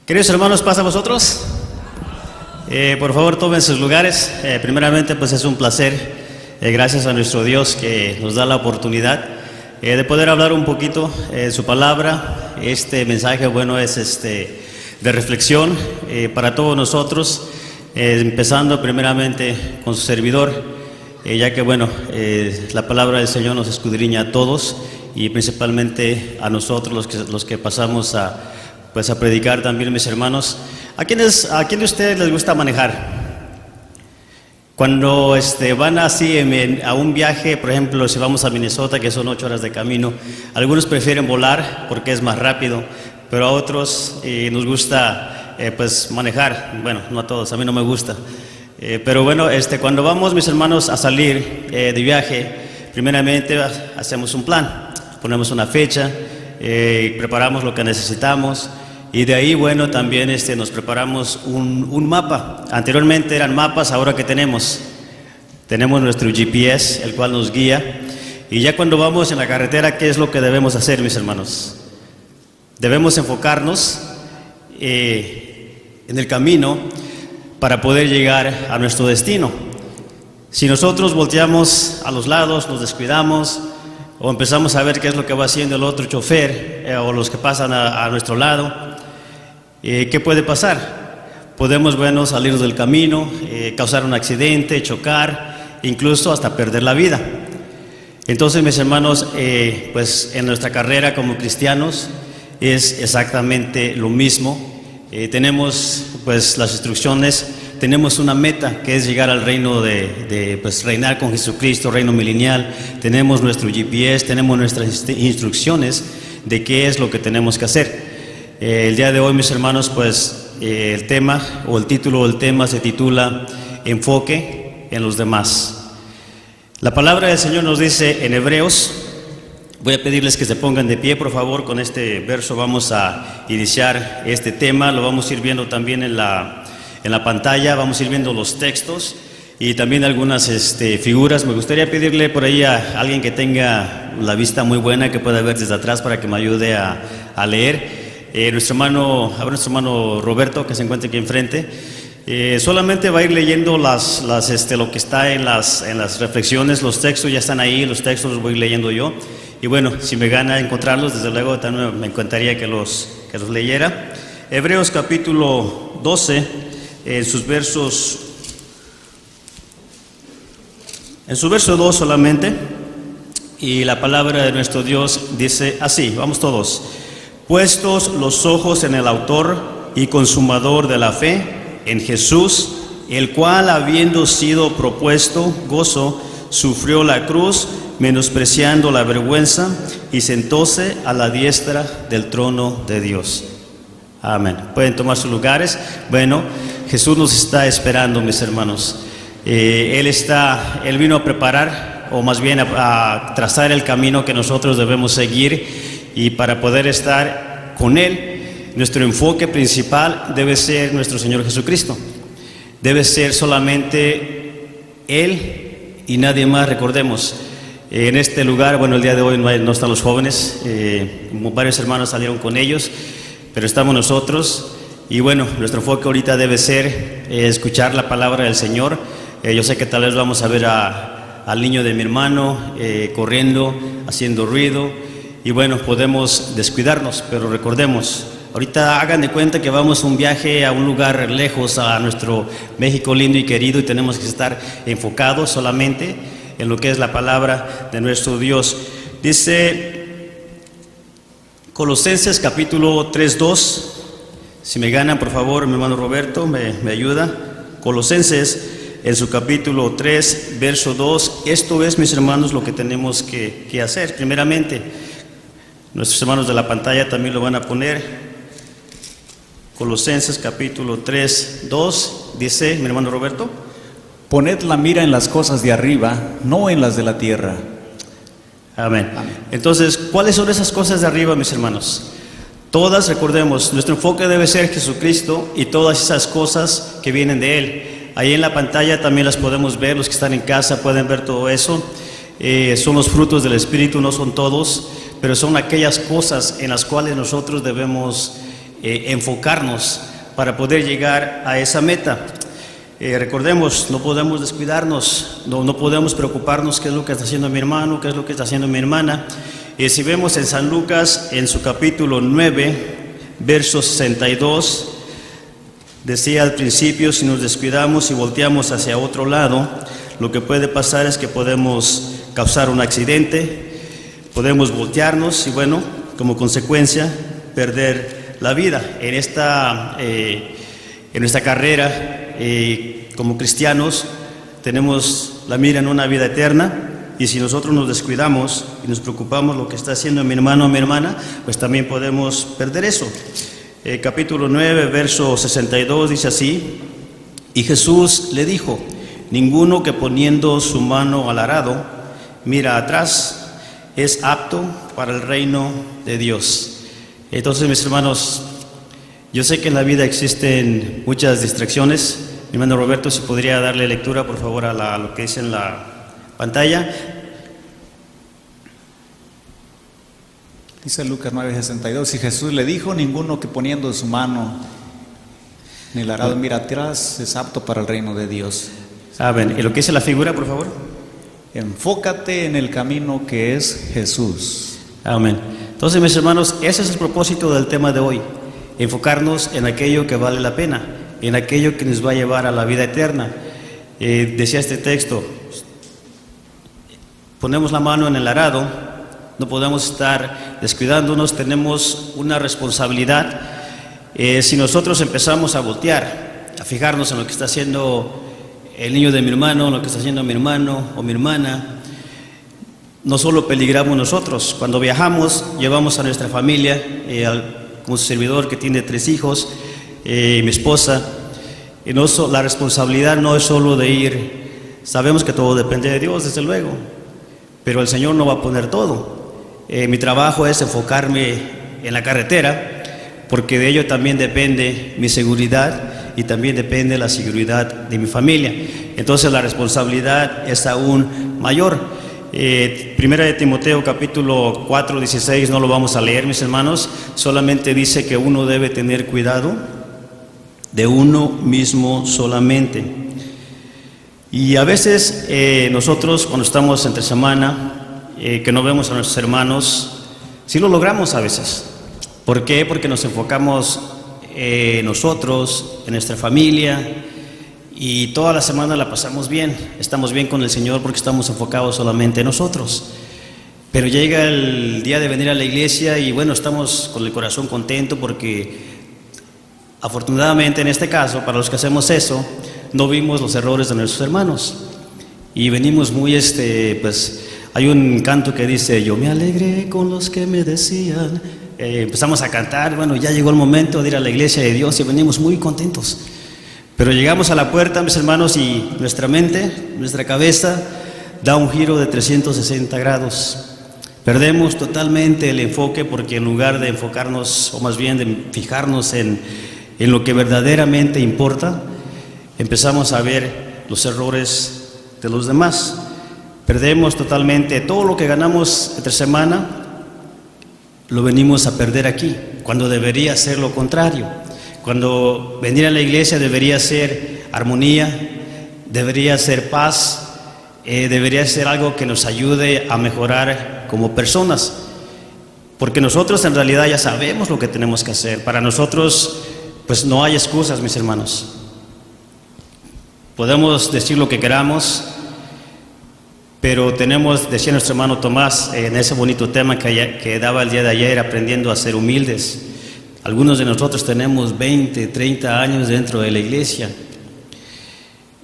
Queridos hermanos, ¿pasa a vosotros? Por favor, tomen sus lugares. Primeramente, pues es un placer, gracias a nuestro Dios que nos da la oportunidad de poder hablar un poquito su palabra. Este mensaje, bueno, es de reflexión para todos nosotros, empezando primeramente con su servidor, ya que, bueno, la palabra del Señor nos escudriña a todos y principalmente a nosotros los que pasamos a predicar también, mis hermanos. ¿A quién de ustedes les gusta manejar? Cuando van así a un viaje, por ejemplo, si vamos a Minnesota, que son 8 horas de camino, algunos prefieren volar porque es más rápido, pero a otros nos gusta manejar. Bueno, no a todos, a mí no me gusta. Pero bueno, cuando vamos, mis hermanos, a salir de viaje, primeramente hacemos un plan, ponemos una fecha, preparamos lo que necesitamos. Y de ahí, bueno, también nos preparamos un mapa. Anteriormente eran mapas, ahora que tenemos nuestro GPS, el cual nos guía. Y ya cuando vamos en la carretera, ¿qué es lo que debemos hacer, mis hermanos? Debemos enfocarnos en el camino para poder llegar a nuestro destino. Si nosotros volteamos a los lados, nos descuidamos, o empezamos a ver qué es lo que va haciendo el otro chofer o los que pasan a nuestro lado, ¿qué puede pasar? Podemos, bueno, salir del camino, causar un accidente, chocar, incluso hasta perder la vida. Entonces, mis hermanos, pues en nuestra carrera como cristianos es exactamente lo mismo. Tenemos pues las instrucciones, tenemos una meta que es llegar al reino de reinar con Jesucristo, reino milenial. Tenemos nuestro GPS, tenemos nuestras instrucciones de qué es lo que tenemos que hacer. El día de hoy, mis hermanos, pues el tema o el título del tema se titula Enfoque en los demás. La palabra del Señor nos dice en Hebreos, voy a pedirles que se pongan de pie, por favor. Con este verso vamos a iniciar este tema, lo vamos a ir viendo también en la pantalla, vamos a ir viendo los textos y también algunas figuras. Me gustaría pedirle por ahí a alguien que tenga la vista muy buena, que pueda ver desde atrás para que me ayude a leer. Nuestro hermano Roberto, que se encuentra aquí enfrente, solamente va a ir leyendo lo que está en las reflexiones. Los textos ya están ahí, los textos los voy leyendo yo. Y bueno, si me gana encontrarlos, desde luego también me encantaría que los leyera. Hebreos capítulo 12, en su verso 2 solamente, y la palabra de nuestro Dios dice así, vamos todos. Puestos los ojos en el autor y consumador de la fe, en Jesús, el cual, habiendo sido propuesto gozo, sufrió la cruz, menospreciando la vergüenza, y sentóse a la diestra del trono de Dios. Amén. Pueden tomar sus lugares. Bueno, Jesús nos está esperando, mis hermanos. Él vino a preparar, o más bien a trazar el camino que nosotros debemos seguir. Y para poder estar con Él, nuestro enfoque principal debe ser nuestro Señor Jesucristo. Debe ser solamente Él y nadie más. Recordemos, en este lugar, bueno, el día de hoy no están los jóvenes, varios hermanos salieron con ellos, pero estamos nosotros. Y bueno, nuestro enfoque ahorita debe ser escuchar la palabra del Señor. Yo sé que tal vez vamos a ver al niño de mi hermano corriendo, haciendo ruido. Y bueno, podemos descuidarnos, pero recordemos, ahorita hagan de cuenta que vamos a un viaje a un lugar lejos, a nuestro México lindo y querido, y tenemos que estar enfocados solamente en lo que es la palabra de nuestro Dios. Dice Colosenses capítulo 3:2, si me ganan, por favor, mi hermano Roberto, me ayuda. Colosenses en su capítulo 3, verso 2, esto es, mis hermanos, lo que tenemos que hacer. Primeramente, nuestros hermanos de la pantalla también lo van a poner. Colosenses capítulo 3, 2, dice, mi hermano Roberto. Poned la mira en las cosas de arriba, no en las de la tierra. Amén. Entonces, ¿cuáles son esas cosas de arriba, mis hermanos? Todas, recordemos, nuestro enfoque debe ser Jesucristo y todas esas cosas que vienen de Él. Ahí en la pantalla también las podemos ver, los que están en casa pueden ver todo eso. Son los frutos del Espíritu, no son todos, pero son aquellas cosas en las cuales nosotros debemos enfocarnos para poder llegar a esa meta. Recordemos, no podemos descuidarnos, no podemos preocuparnos qué es lo que está haciendo mi hermano, qué es lo que está haciendo mi hermana. Si vemos en San Lucas, en su capítulo 9, verso 62, decía al principio, si nos descuidamos y volteamos hacia otro lado, lo que puede pasar es que podemos causar un accidente, podemos voltearnos y bueno, como consecuencia, perder la vida. En esta carrera, como cristianos, tenemos la mira en una vida eterna, y si nosotros nos descuidamos y nos preocupamos lo que está haciendo mi hermano o mi hermana, pues también podemos perder eso. Capítulo 9, verso 62 dice así: y Jesús le dijo, ninguno que poniendo su mano al arado mira atrás es apto para el reino de Dios. Entonces, mis hermanos, yo sé que en la vida existen muchas distracciones. Mi hermano Roberto, si podría darle lectura, por favor, a lo que dice en la pantalla. Dice Lucas 9:62, y Jesús le dijo, ninguno que poniendo su mano en el arado mira atrás es apto para el reino de Dios. Saben, ¿y lo que dice la figura, por favor? Enfócate en el camino que es Jesús. Amén. Entonces, mis hermanos, ese es el propósito del tema de hoy: enfocarnos en aquello que vale la pena, en aquello que nos va a llevar a la vida eterna. Decía este texto, ponemos la mano en el arado, no podemos estar descuidándonos, tenemos una responsabilidad. Si nosotros empezamos a voltear, a fijarnos en lo que está haciendo el niño de mi hermano, en lo que está haciendo mi hermano o mi hermana, no solo peligramos nosotros. Cuando viajamos, llevamos a nuestra familia, como su servidor que tiene 3 hijos, mi esposa, y la responsabilidad no es solo de ir. Sabemos que todo depende de Dios, desde luego, pero el Señor no va a poner todo. Mi trabajo es enfocarme en la carretera, porque de ello también depende mi seguridad y también depende la seguridad de mi familia. Entonces la responsabilidad es aún mayor. Primera de Timoteo capítulo 4, 16, no lo vamos a leer, mis hermanos, solamente dice que uno debe tener cuidado de uno mismo solamente. Y a veces nosotros, cuando estamos entre semana, que no vemos a nuestros hermanos, sí lo logramos a veces. ¿Por qué? Porque nos enfocamos nosotros, en nuestra familia, y toda la semana la pasamos bien, estamos bien con el Señor porque estamos enfocados solamente en nosotros. Pero llega el día de venir a la iglesia y bueno, estamos con el corazón contento porque afortunadamente en este caso, para los que hacemos eso, no vimos los errores de nuestros hermanos y venimos muy, pues hay un canto que dice, yo me alegré con los que me decían, empezamos a cantar, bueno, ya llegó el momento de ir a la iglesia de Dios y venimos muy contentos. Pero llegamos a la puerta, mis hermanos, y nuestra mente, nuestra cabeza, da un giro de 360 grados. Perdemos totalmente el enfoque porque en lugar de enfocarnos, o más bien de fijarnos en lo que verdaderamente importa, empezamos a ver los errores de los demás. Perdemos totalmente todo lo que ganamos entre semana, lo venimos a perder aquí, cuando debería ser lo contrario. Cuando venir a la iglesia debería ser armonía, debería ser paz, debería ser algo que nos ayude a mejorar como personas, porque nosotros en realidad ya sabemos lo que tenemos que hacer. Para nosotros pues no hay excusas, mis hermanos. Podemos decir lo que queramos, pero tenemos, decía nuestro hermano Tomás en ese bonito tema que daba el día de ayer, aprendiendo a ser humildes. Algunos de nosotros tenemos 20, 30 años dentro de la iglesia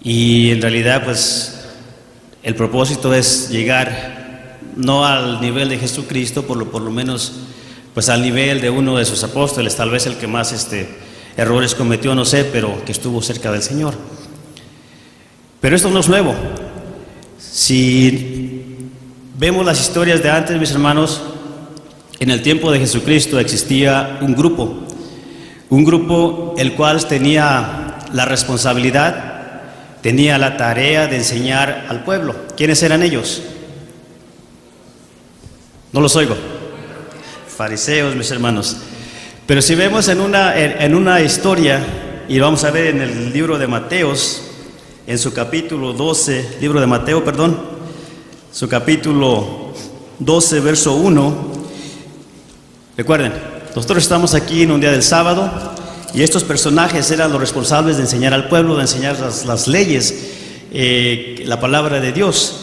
y en realidad pues el propósito es llegar no al nivel de Jesucristo, por lo menos pues al nivel de uno de sus apóstoles, tal vez el que más errores cometió, no sé, pero que estuvo cerca del Señor. Pero esto no es nuevo. Si vemos las historias de antes, mis hermanos, en el tiempo de Jesucristo existía un grupo el cual tenía la responsabilidad, tenía la tarea de enseñar al pueblo. ¿Quiénes eran ellos? No los oigo. Fariseos, mis hermanos. Pero si vemos en una historia, y vamos a ver en el libro de Mateos, en su capítulo 12, libro de Mateo, perdón, su capítulo 12, verso 1, recuerden, nosotros estamos aquí en un día del sábado, y estos personajes eran los responsables de enseñar al pueblo, de enseñar las leyes, la palabra de Dios.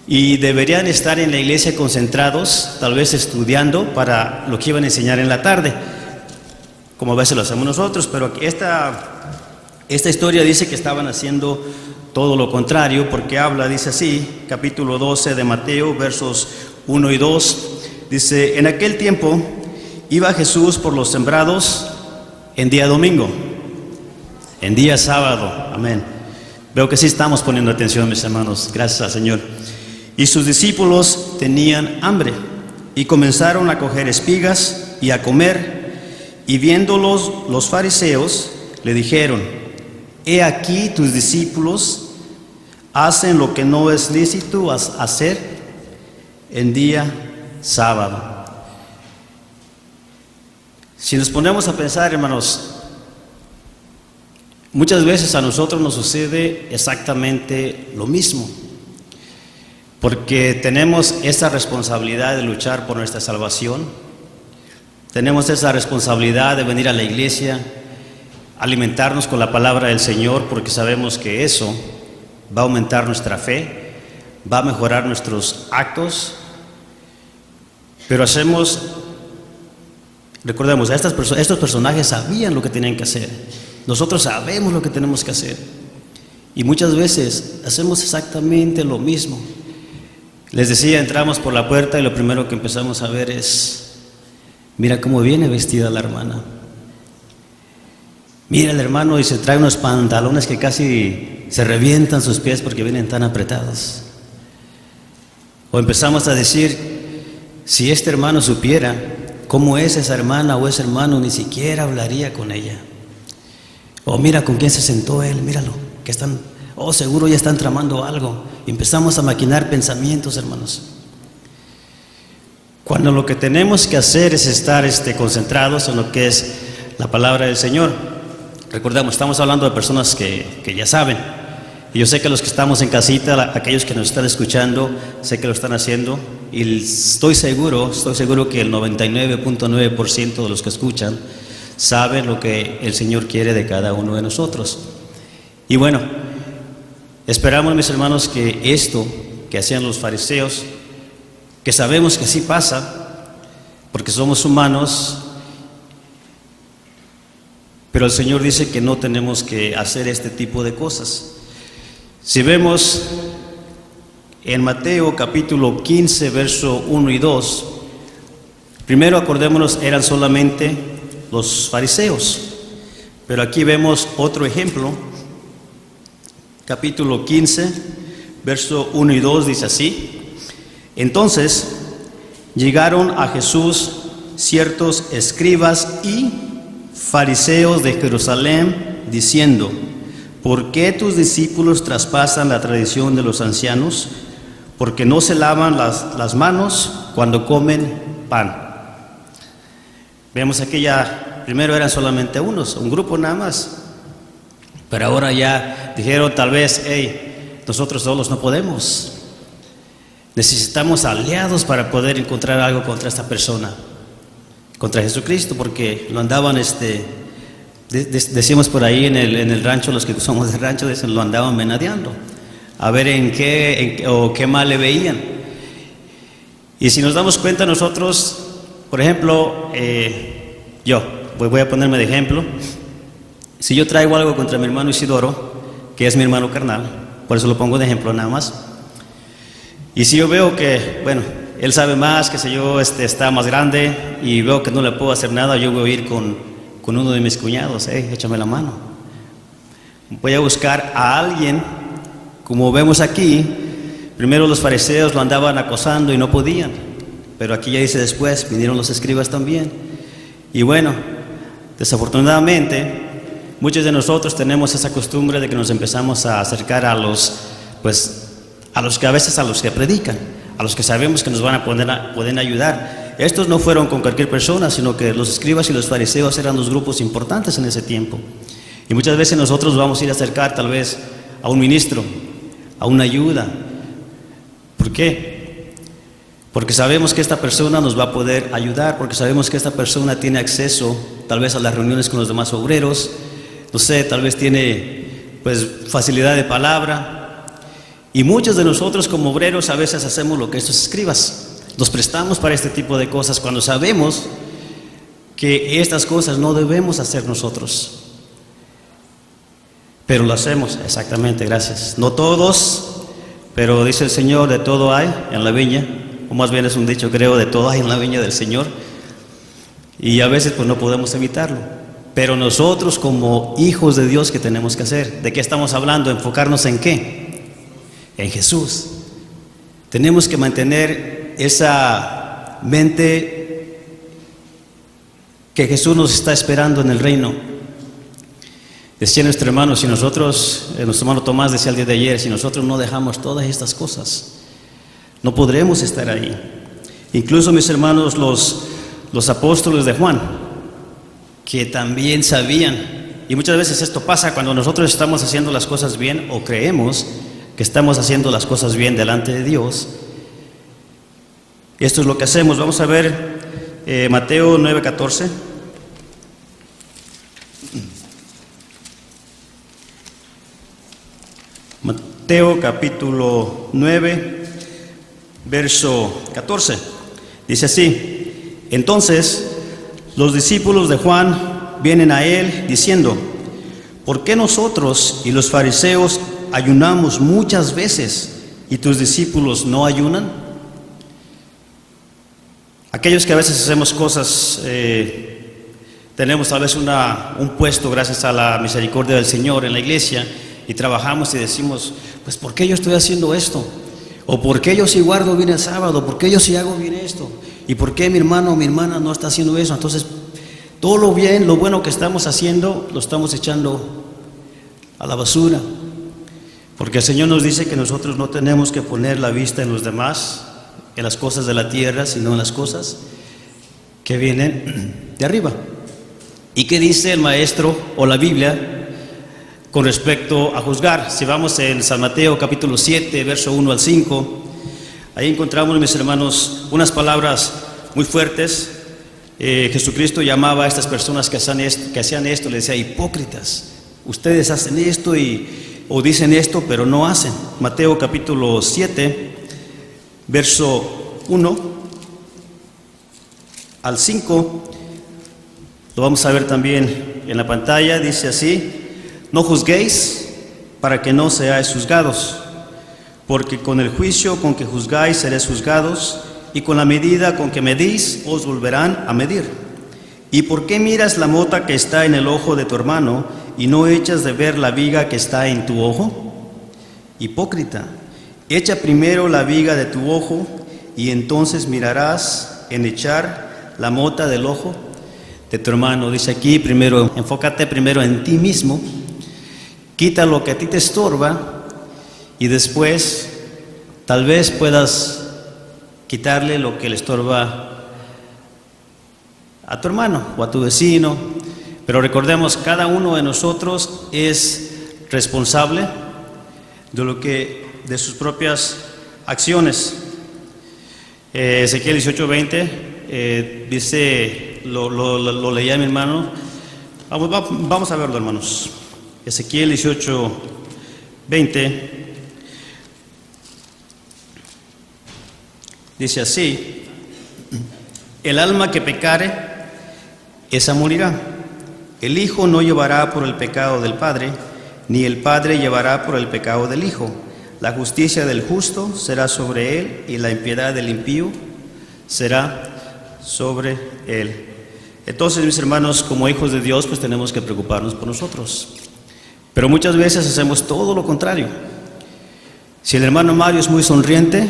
Y deberían estar en la iglesia concentrados, tal vez estudiando para lo que iban a enseñar en la tarde, como a veces lo hacemos nosotros, pero esta historia dice que estaban haciendo todo lo contrario, porque dice así, capítulo 12 de Mateo, versos 1 y 2, dice: en aquel tiempo iba Jesús por los sembrados en día domingo, en día sábado, amén. Veo que sí estamos poniendo atención, mis hermanos, gracias al Señor. Y sus discípulos tenían hambre y comenzaron a coger espigas y a comer. Y viéndolos los fariseos le dijeron: he aquí tus discípulos hacen lo que no es lícito hacer en día sábado. Si nos ponemos a pensar, hermanos, muchas veces a nosotros nos sucede exactamente lo mismo, porque tenemos esa responsabilidad de luchar por nuestra salvación. Tenemos esa responsabilidad de venir a la iglesia, alimentarnos con la palabra del Señor, porque sabemos que eso va a aumentar nuestra fe, va a mejorar nuestros actos. Pero recordemos, estos personajes sabían lo que tenían que hacer. Nosotros sabemos lo que tenemos que hacer. Y muchas veces hacemos exactamente lo mismo. Les decía, entramos por la puerta y lo primero que empezamos a ver es: mira cómo viene vestida la hermana. Mira el hermano y se trae unos pantalones que casi se revientan sus pies porque vienen tan apretados. O empezamos a decir: si este hermano supiera cómo es esa hermana o ese hermano, ni siquiera hablaría con ella. O mira con quién se sentó él, míralo, que seguro ya están tramando algo. Y empezamos a maquinar pensamientos, hermanos. Cuando lo que tenemos que hacer es estar concentrados en lo que es la palabra del Señor. Recordemos, estamos hablando de personas que ya saben. Y yo sé que los que estamos en casita, aquellos que nos están escuchando, sé que lo están haciendo. Y estoy seguro que el 99.9% de los que escuchan saben lo que el Señor quiere de cada uno de nosotros. Y bueno, esperamos, mis hermanos, que esto que hacían los fariseos, que sabemos que sí pasa, porque somos humanos, pero el Señor dice que no tenemos que hacer este tipo de cosas. Si vemos en Mateo capítulo 15, verso 1 y 2, primero acordémonos, eran solamente los fariseos, pero aquí vemos otro ejemplo. Capítulo 15, verso 1 y 2 dice así: entonces llegaron a Jesús ciertos escribas y fariseos de Jerusalén, diciendo: ¿por qué tus discípulos traspasan la tradición de los ancianos? Porque no se lavan las manos cuando comen pan. Vemos aquí ya, primero eran solamente un grupo nada más, pero ahora ya dijeron tal vez: nosotros solos no podemos. Necesitamos aliados para poder encontrar algo contra esta persona, contra Jesucristo, porque lo andaban, decimos por ahí en el rancho, los que somos del rancho, lo andaban menadeando, a ver en qué mal le veían. Y si nos damos cuenta nosotros, por ejemplo, yo voy a ponerme de ejemplo. Si yo traigo algo contra mi hermano Isidoro, que es mi hermano carnal, por eso lo pongo de ejemplo nada más. Y si yo veo que, bueno, él sabe más, que sé yo, está más grande, y veo que no le puedo hacer nada, yo voy a ir con uno de mis cuñados: échame la mano. Voy a buscar a alguien, como vemos aquí. Primero los fariseos lo andaban acosando y no podían, pero aquí ya dice después, vinieron los escribas también. Y bueno, desafortunadamente, muchos de nosotros tenemos esa costumbre de que nos empezamos a acercar a los que a veces a los que predican, a los que sabemos que nos van a poder ayudar. estos no fueron con cualquier persona, sino que los escribas y los fariseos eran los grupos importantes en ese tiempo. Y muchas veces nosotros vamos a ir a acercar tal vez a un ministro, a una ayuda. ¿Por qué? Porque sabemos que esta persona nos va a poder ayudar, porque sabemos que esta persona tiene acceso tal vez a las reuniones con los demás obreros, no sé, tal vez tiene pues facilidad de palabra. Y muchos de nosotros como obreros a veces hacemos lo que estos escribas, nos prestamos para este tipo de cosas cuando sabemos que estas cosas no debemos hacer nosotros. Pero lo hacemos, exactamente, gracias. No todos, pero dice el Señor, de todo hay en la viña, o más bien es un dicho, creo, de todo hay en la viña del Señor. Y a veces pues no podemos evitarlo. Pero nosotros como hijos de Dios, ¿qué tenemos que hacer? ¿De qué estamos hablando? ¿Enfocarnos en qué? En Jesús. Tenemos que mantener esa mente que Jesús nos está esperando en el reino. Decía nuestro hermano, si nosotros, nuestro hermano Tomás decía el día de ayer, si nosotros no dejamos todas estas cosas, no podremos estar ahí. Incluso mis hermanos, los apóstoles de Juan, que también sabían, y muchas veces esto pasa cuando nosotros estamos haciendo las cosas bien o creemos que estamos haciendo las cosas bien delante de Dios. Esto es lo que hacemos. Vamos a ver Mateo 9:14. Mateo capítulo 9, verso 14. Dice así: entonces los discípulos de Juan vienen a él diciendo: ¿por qué nosotros y los fariseos ayunamos muchas veces y tus discípulos no ayunan? Aquellos que a veces hacemos cosas, tenemos tal vez un puesto gracias a la misericordia del Señor en la iglesia, y trabajamos y decimos, pues ¿por qué yo estoy haciendo esto? ¿O por qué yo sí guardo bien el sábado? ¿Por qué yo sí hago bien esto? ¿Y por qué mi hermano o mi hermana no está haciendo eso? Entonces, todo lo bien, lo bueno que estamos haciendo, lo estamos echando a la basura. Porque el Señor nos dice que nosotros no tenemos que poner la vista en los demás, en las cosas de la tierra, sino en las cosas que vienen de arriba. ¿Y qué dice el maestro o la Biblia con respecto a juzgar? Si vamos en San Mateo capítulo 7, verso 1 al 5, ahí encontramos, mis hermanos, unas palabras muy fuertes. Jesucristo llamaba a estas personas que hacían esto, le decía: hipócritas, ustedes hacen esto o dicen esto, pero no hacen. Mateo capítulo 7, verso 1 al 5, lo vamos a ver también en la pantalla. Dice así: no juzguéis para que no seáis juzgados, porque con el juicio con que juzgáis seréis juzgados, y con la medida con que medís os volverán a medir. ¿Y por qué miras la mota que está en el ojo de tu hermano y no echas de ver la viga que está en tu ojo? Hipócrita, echa primero la viga de tu ojo, y entonces mirarás en echar la mota del ojo de tu hermano. Dice aquí, primero, enfócate primero en ti mismo, quita lo que a ti te estorba, y después tal vez puedas quitarle lo que le estorba a tu hermano o a tu vecino. Pero recordemos, cada uno de nosotros es responsable de sus propias acciones. Ezequiel 18:20 dice, lo leía mi hermano. Vamos a verlo, hermanos. Ezequiel 18:20 dice así: el alma que pecare, esa morirá. El hijo no llevará por el pecado del padre, ni el padre llevará por el pecado del hijo. La justicia del justo será sobre él, y la impiedad del impío será sobre él. Entonces, mis hermanos, como hijos de Dios, pues tenemos que preocuparnos por nosotros. Pero muchas veces hacemos todo lo contrario. Si el hermano Mario es muy sonriente,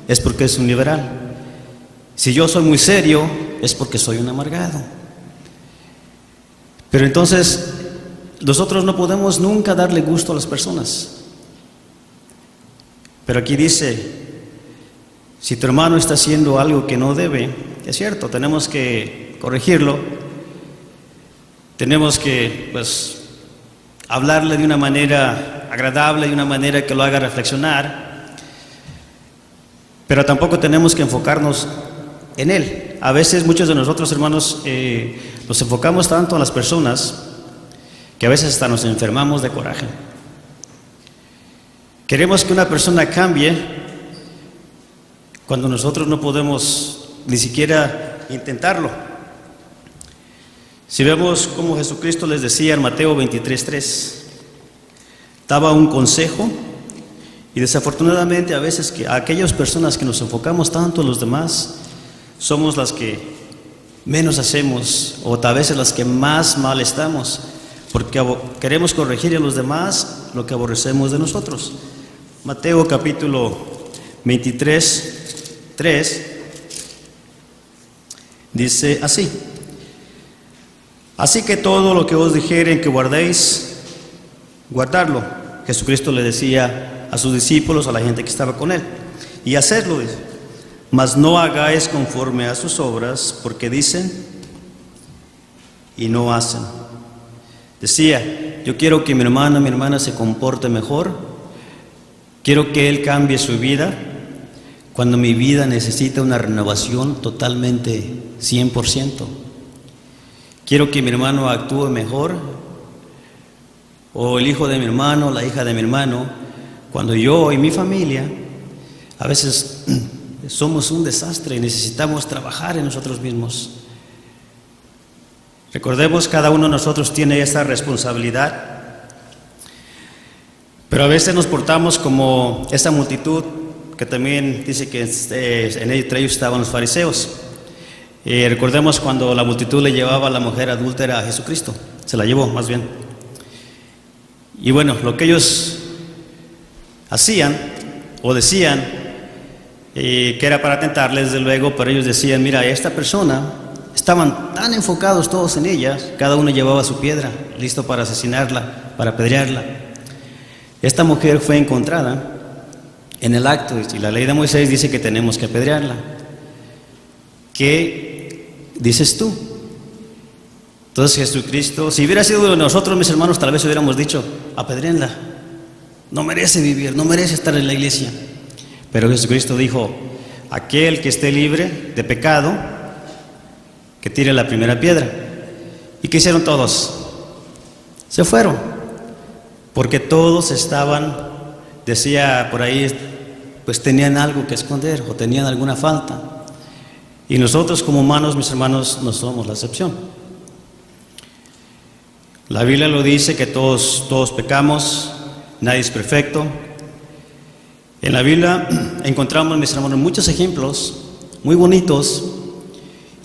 es porque es un liberal. Si yo soy muy serio, es porque soy un amargado. Pero entonces, nosotros no podemos nunca darle gusto a las personas. Pero aquí dice, si tu hermano está haciendo algo que no debe, es cierto, tenemos que corregirlo, tenemos que pues hablarle de una manera agradable, de una manera que lo haga reflexionar, pero tampoco tenemos que enfocarnos en él. A veces muchos de nosotros, hermanos, nos enfocamos tanto en las personas que a veces hasta nos enfermamos de coraje. Queremos que una persona cambie cuando nosotros no podemos ni siquiera intentarlo. Si vemos cómo Jesucristo les decía en Mateo 23:3, daba un consejo, y desafortunadamente a veces que a aquellas personas que nos enfocamos tanto en los demás somos las que menos hacemos, o tal vez las que más mal estamos, porque queremos corregir a los demás lo que aborrecemos de nosotros. Mateo capítulo 23:3 dice así: así que todo lo que os dijeren que guardéis, guardadlo. Jesucristo le decía a sus discípulos, a la gente que estaba con él, y hacedlo, dice, mas no hagáis conforme a sus obras, porque dicen y no hacen. Decía, yo quiero que mi hermana se comporte mejor, quiero que él cambie su vida, cuando mi vida necesita una renovación totalmente 100%. Quiero que mi hermano actúe mejor, o el hijo de mi hermano, la hija de mi hermano, cuando yo y mi familia a veces somos un desastre y necesitamos trabajar en nosotros mismos. Recordemos, cada uno de nosotros tiene esa responsabilidad, pero a veces nos portamos como esa multitud que también dice que entre ellos estaban los fariseos. Recordemos cuando la multitud le llevaba a la mujer adúltera a Jesucristo, se la llevó más bien. Y bueno, lo que ellos hacían o decían, que era para tentarles, desde luego, pero ellos decían, mira, esta persona, estaban tan enfocados todos en ella, cada uno llevaba su piedra, listo para asesinarla, para apedrearla. Esta mujer fue encontrada en el acto, y la ley de Moisés dice que tenemos que apedrearla. ¿Qué dices tú? Entonces Jesucristo, si hubiera sido de nosotros, mis hermanos, tal vez hubiéramos dicho, apedréenla, no merece vivir, no merece estar en la iglesia. Pero Jesucristo dijo, aquel que esté libre de pecado, que tire la primera piedra. ¿Y qué hicieron todos? Se fueron, porque todos estaban, decía por ahí, pues tenían algo que esconder o tenían alguna falta. Y nosotros como humanos, mis hermanos, no somos la excepción. La Biblia lo dice que todos pecamos, nadie es perfecto. En la Biblia encontramos, mis hermanos, muchos ejemplos muy bonitos,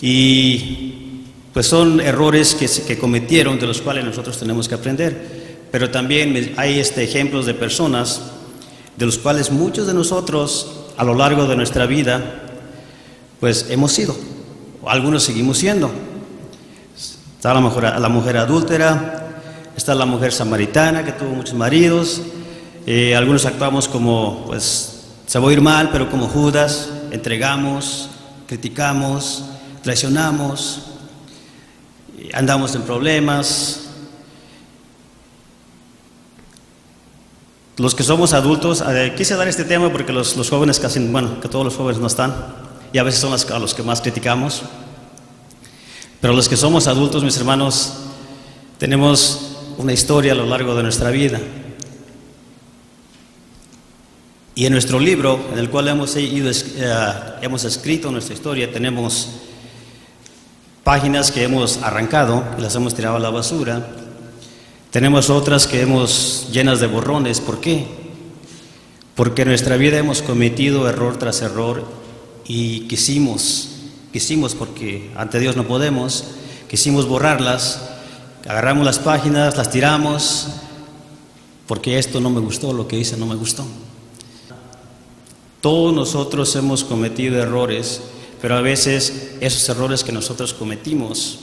y pues son errores que cometieron, de los cuales nosotros tenemos que aprender. Pero también hay ejemplos de personas de los cuales muchos de nosotros a lo largo de nuestra vida pues hemos sido, o algunos seguimos siendo. Está la mujer adúltera, está la mujer samaritana que tuvo muchos maridos. Algunos actuamos como, pues se va a oír mal, pero como Judas, entregamos, criticamos, traicionamos, andamos en problemas. Los que somos adultos, quise dar este tema porque los jóvenes casi, bueno, que todos los jóvenes no están, y a veces son a los que más criticamos. Pero los que somos adultos, mis hermanos, tenemos una historia a lo largo de nuestra vida. Y en nuestro libro, en el cual hemos escrito nuestra historia, tenemos páginas que hemos arrancado y las hemos tirado a la basura. Tenemos otras que hemos llenas de borrones. ¿Por qué? Porque en nuestra vida hemos cometido error tras error y quisimos, porque ante Dios no podemos, quisimos borrarlas, agarramos las páginas, las tiramos, porque esto no me gustó, lo que hice no me gustó. Todos nosotros hemos cometido errores, pero a veces esos errores que nosotros cometimos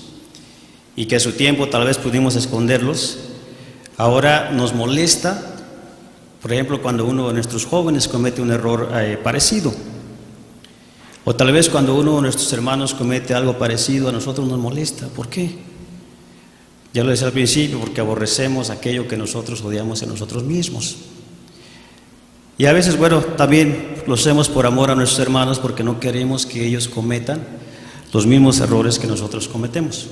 y que a su tiempo tal vez pudimos esconderlos, ahora nos molesta. Por ejemplo, cuando uno de nuestros jóvenes comete un error parecido. O tal vez cuando uno de nuestros hermanos comete algo parecido, a nosotros nos molesta. ¿Por qué? Ya lo decía al principio, porque aborrecemos aquello que nosotros odiamos en nosotros mismos. Y a veces, bueno, también lo hacemos por amor a nuestros hermanos, porque no queremos que ellos cometan los mismos errores que nosotros cometemos.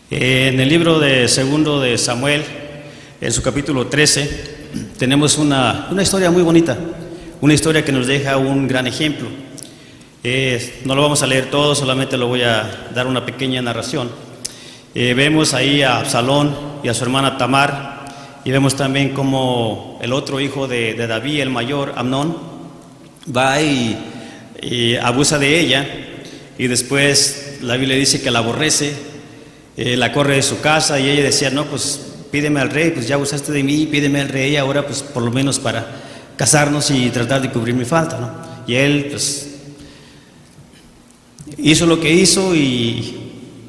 En el libro de segundo de Samuel, en su capítulo 13, tenemos una historia muy bonita, una historia que nos deja un gran ejemplo. No lo vamos a leer todo, solamente lo voy a dar una pequeña narración. Vemos ahí a Absalón y a su hermana Tamar, y vemos también como el otro hijo de David, el mayor, Amnón, va y abusa de ella, y después la Biblia dice que la aborrece, la corre de su casa, y ella decía, no, pues pídeme al rey, pues ya abusaste de mí, pídeme al rey ahora, pues por lo menos para casarnos y tratar de cubrir mi falta, ¿no? Y él, pues, hizo lo que hizo y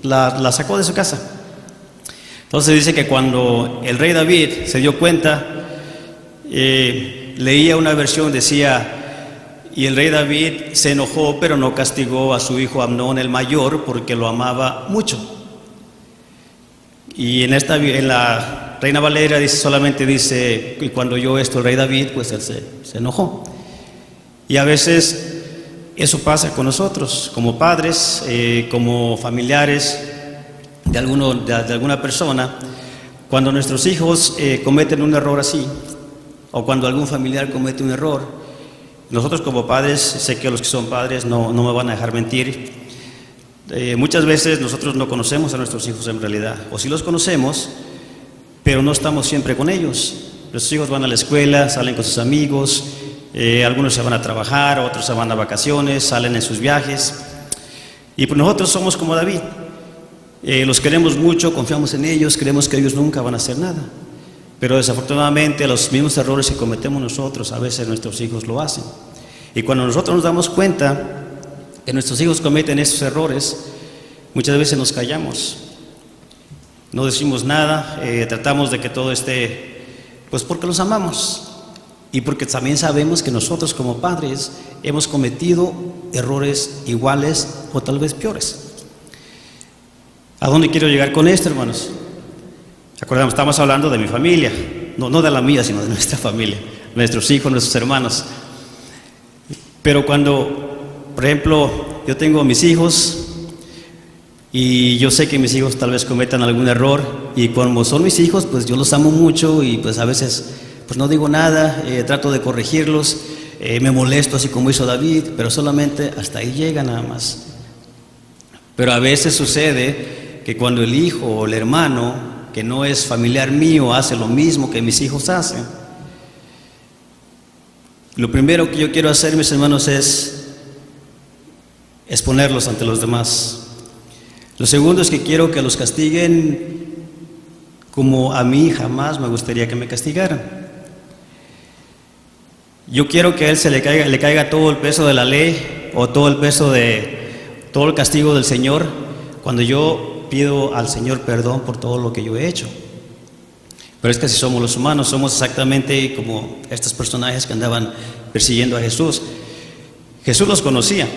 la sacó de su casa. Entonces dice que cuando el rey David se dio cuenta, leía una versión, decía, y el rey David se enojó, pero no castigó a su hijo Amnón el mayor, porque lo amaba mucho. Y en la Reina Valera solamente dice, y cuando oyó esto el rey David, pues él se enojó. Y a veces eso pasa con nosotros, como padres, como familiares de alguna persona. Cuando nuestros hijos cometen un error así, o cuando algún familiar comete un error, nosotros como padres, sé que los que son padres no me van a dejar mentir, muchas veces nosotros no conocemos a nuestros hijos en realidad, o sí los conocemos, pero no estamos siempre con ellos. Nuestros hijos van a la escuela, salen con sus amigos, algunos se van a trabajar, otros se van a vacaciones, salen en sus viajes, y pues nosotros somos como David, los queremos mucho, confiamos en ellos, creemos que ellos nunca van a hacer nada, pero desafortunadamente los mismos errores que cometemos nosotros, a veces nuestros hijos lo hacen. Y cuando nosotros nos damos cuenta que nuestros hijos cometen esos errores, muchas veces nos callamos, no decimos nada, tratamos de que todo esté, pues porque los amamos y porque también sabemos que nosotros como padres hemos cometido errores iguales o tal vez peores. ¿A dónde quiero llegar con esto, hermanos? Acordamos, estamos hablando de mi familia, no de la mía, sino de nuestra familia, nuestros hijos, nuestros hermanos. Pero cuando, por ejemplo, yo tengo mis hijos y yo sé que mis hijos tal vez cometan algún error, y como son mis hijos, pues yo los amo mucho y pues a veces pues no digo nada, trato de corregirlos, me molesto así como hizo David, pero solamente hasta ahí llega nada más. Pero a veces sucede que cuando el hijo o el hermano que no es familiar mío hace lo mismo que mis hijos hacen, lo primero que yo quiero hacer, mis hermanos, es exponerlos ante los demás. Lo segundo es que quiero que los castiguen como a mí jamás me gustaría que me castigaran. Yo quiero que a él le caiga todo el peso de la ley, o todo el peso de todo el castigo del Señor, cuando yo pido al Señor perdón por todo lo que yo he hecho. Pero es que si somos los humanos, somos exactamente como estos personajes que andaban persiguiendo a Jesús. Jesús los conocía.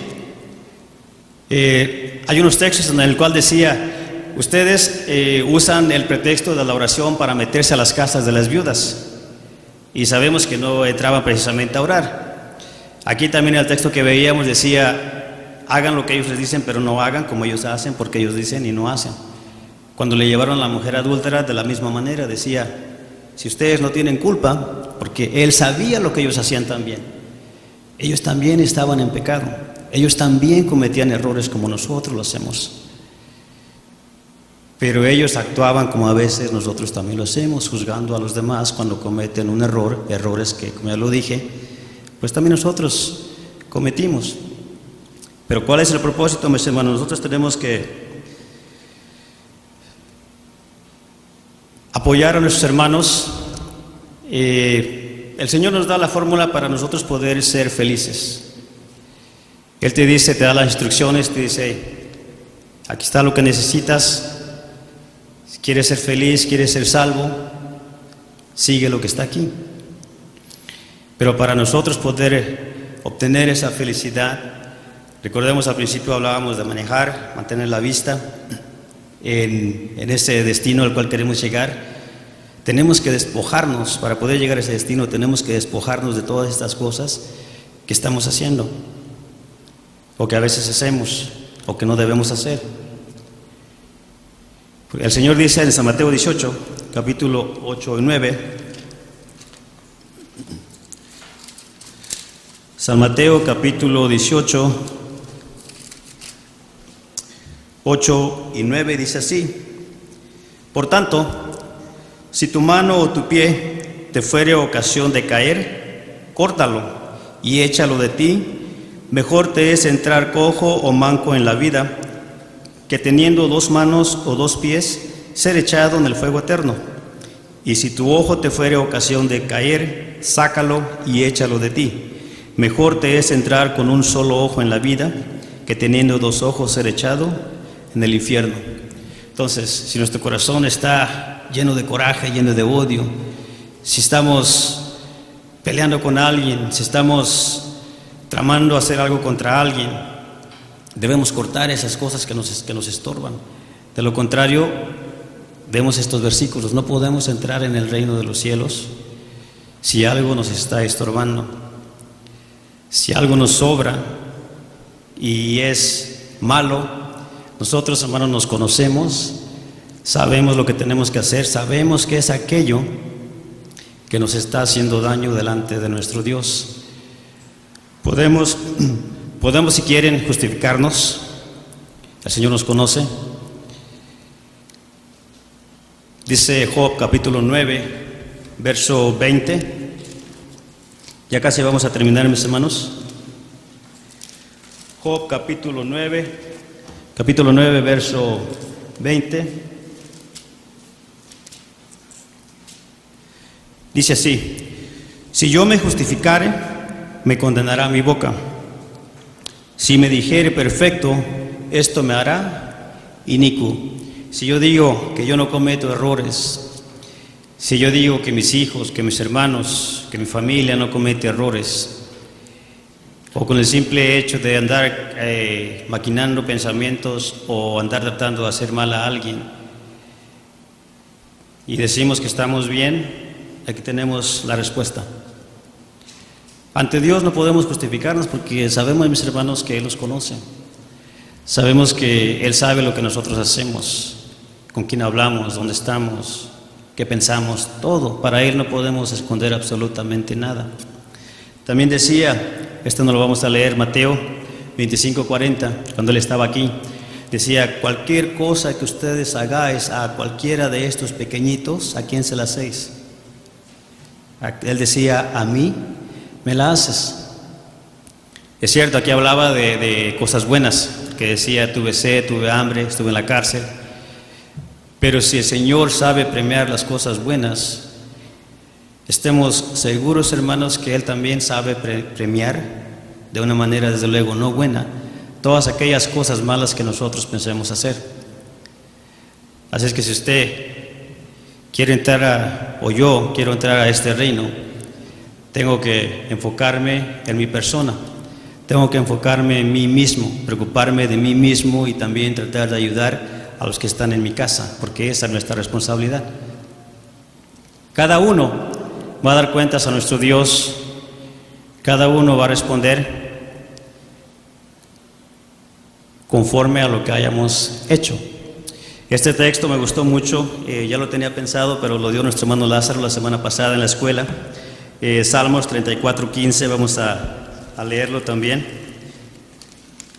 Hay unos textos en el cual decía, ustedes usan el pretexto de la oración para meterse a las casas de las viudas, y sabemos que no entraban precisamente a orar. Aquí también el texto que veíamos decía, hagan lo que ellos les dicen, pero no hagan como ellos hacen, porque ellos dicen y no hacen. Cuando le llevaron a la mujer adúltera, de la misma manera decía, si ustedes no tienen culpa, porque él sabía lo que ellos hacían también, ellos también estaban en pecado, ellos también cometían errores como nosotros lo hacemos, pero ellos actuaban como a veces nosotros también lo hacemos, juzgando a los demás cuando cometen un error, errores que, como ya lo dije, pues también nosotros cometimos. Pero ¿cuál es el propósito, mis hermanos? Nosotros tenemos que apoyar a nuestros hermanos. El Señor nos da la fórmula para nosotros poder ser felices. Él te dice, te da las instrucciones, te dice, aquí está lo que necesitas. Si quieres ser feliz, quieres ser salvo, sigue lo que está aquí. Pero para nosotros poder obtener esa felicidad, Recordemos, al principio hablábamos de manejar, mantener la vista en ese destino al cual queremos llegar. Tenemos que despojarnos, para poder llegar a ese destino, tenemos que despojarnos de todas estas cosas que estamos haciendo, o que a veces hacemos, o que no debemos hacer. El Señor dice en San Mateo 18, capítulo 8 y 9, San Mateo capítulo 18, 8 y 9 dice así: por tanto, si tu mano o tu pie te fuere ocasión de caer, córtalo y échalo de ti. Mejor te es entrar cojo o manco en la vida, que teniendo 2 manos o 2 pies, ser echado en el fuego eterno. Y si tu ojo te fuere ocasión de caer, sácalo y échalo de ti. Mejor te es entrar con un solo ojo en la vida, que teniendo 2 ojos ser echado en el infierno. Entonces, si nuestro corazón está lleno de coraje, lleno de odio, si estamos peleando con alguien, si estamos tramando hacer algo contra alguien, debemos cortar esas cosas que nos estorban. De lo contrario, vemos estos versículos: no podemos entrar en el reino de los cielos si algo nos está estorbando, si algo nos sobra y es malo. Nosotros, hermanos, nos conocemos, sabemos lo que tenemos que hacer, sabemos que es aquello que nos está haciendo daño delante de nuestro Dios. Podemos si quieren justificarnos. El Señor nos conoce. Dice Job capítulo 9, verso 20. Ya casi vamos a terminar, mis hermanos. Job capítulo 9, verso 20. Dice así: si yo me justificare, me condenará mi boca. Si me dijere perfecto, esto me hará inicuo. Si yo digo que yo no cometo errores, si yo digo que mis hijos, que mis hermanos, que mi familia no comete errores, o con el simple hecho de andar maquinando pensamientos o andar tratando de hacer mal a alguien, y decimos que estamos bien, aquí tenemos la respuesta. Ante Dios no podemos justificarnos, porque sabemos, mis hermanos, que Él nos conoce. Sabemos que Él sabe lo que nosotros hacemos, con quién hablamos, dónde estamos, qué pensamos, todo. Para Él no podemos esconder absolutamente nada. También decía, esto no lo vamos a leer, Mateo 25:40, cuando Él estaba aquí, decía: cualquier cosa que ustedes hagáis a cualquiera de estos pequeñitos, ¿a quién se la hacéis? Él decía: a mí me la haces. Es cierto, aquí hablaba de cosas buenas, que decía: tuve sed, tuve hambre, estuve en la cárcel. Pero si el Señor sabe premiar las cosas buenas, estemos seguros, hermanos, que Él también sabe premiar de una manera, desde luego, no buena, todas aquellas cosas malas que nosotros pensemos hacer. Así es que si usted quiere entrar o yo quiero entrar a este reino, tengo que enfocarme en mi persona, tengo que enfocarme en mí mismo, preocuparme de mí mismo y también tratar de ayudar a los que están en mi casa, porque esa es nuestra responsabilidad. Cada uno va a dar cuentas a nuestro Dios, cada uno va a responder conforme a lo que hayamos hecho. Este texto me gustó mucho, ya lo tenía pensado, pero lo dio nuestro hermano Lázaro la semana pasada en la escuela. Salmos 34:15, vamos a leerlo también.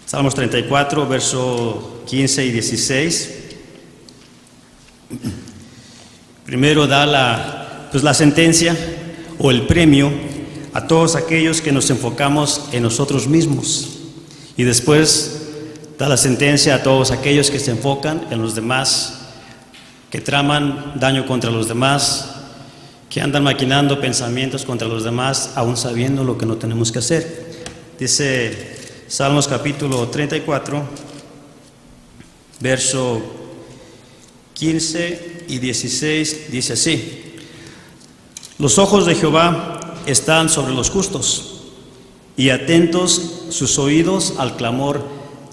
Salmos 34, verso 15 y 16. Primero da la sentencia o el premio a todos aquellos que nos enfocamos en nosotros mismos, y después da la sentencia a todos aquellos que se enfocan en los demás, que traman daño contra los demás, que andan maquinando pensamientos contra los demás, aún sabiendo lo que no tenemos que hacer. Dice Salmos capítulo 34, verso 15 y 16, dice así: los ojos de Jehová están sobre los justos y atentos sus oídos al clamor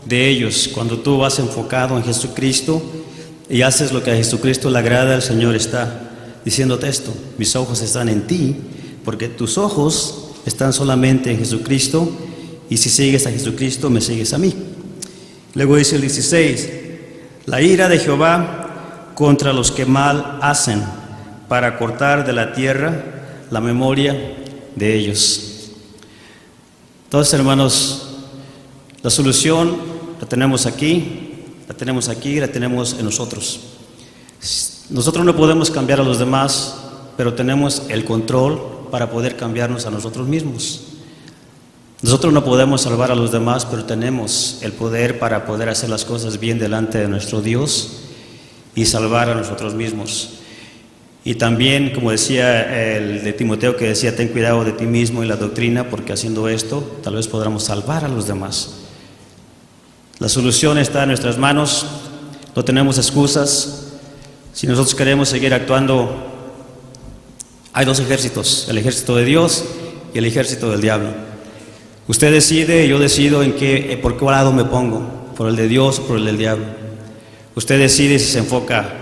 de ellos. Cuando tú vas enfocado en Jesucristo y haces lo que a Jesucristo le agrada, el Señor está diciéndote esto: mis ojos están en ti, porque tus ojos están solamente en Jesucristo, y si sigues a Jesucristo, me sigues a mí. Luego dice el 16: la ira de Jehová contra los que mal hacen, para cortar de la tierra la memoria de ellos. Entonces, hermanos, la solución la tenemos aquí, la tenemos aquí, la tenemos en nosotros. Nosotros no podemos cambiar a los demás, pero tenemos el control para poder cambiarnos a nosotros mismos. Nosotros no podemos salvar a los demás, pero tenemos el poder para poder hacer las cosas bien delante de nuestro Dios y salvar a nosotros mismos. Y también, como decía el de Timoteo, que decía: ten cuidado de ti mismo y la doctrina, porque haciendo esto tal vez podamos salvar a los demás. La solución está en nuestras manos, no tenemos excusas. Si nosotros queremos seguir actuando, hay dos ejércitos: el ejército de Dios y el ejército del diablo. Usted decide, yo decido por qué lado me pongo, por el de Dios o por el del diablo. Usted decide si se enfoca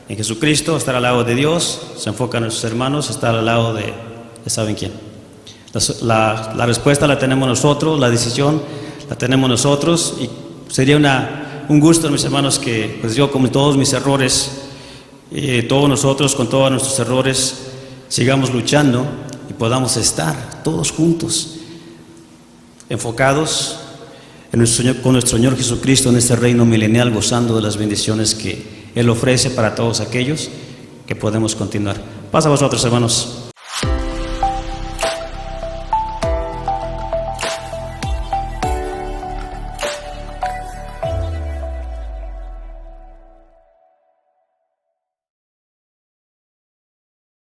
en Jesucristo, estar al lado de Dios; se enfoca en nuestros hermanos, estar al lado de ¿saben quién? La respuesta la tenemos nosotros, la decisión la tenemos nosotros, y sería un gusto, mis hermanos, que pues yo, con todos mis errores, todos nosotros con todos nuestros errores, sigamos luchando y podamos estar todos juntos, enfocados con nuestro Señor Jesucristo en este reino milenial, gozando de las bendiciones que Él ofrece para todos aquellos que podemos continuar. Paz a vosotros, hermanos.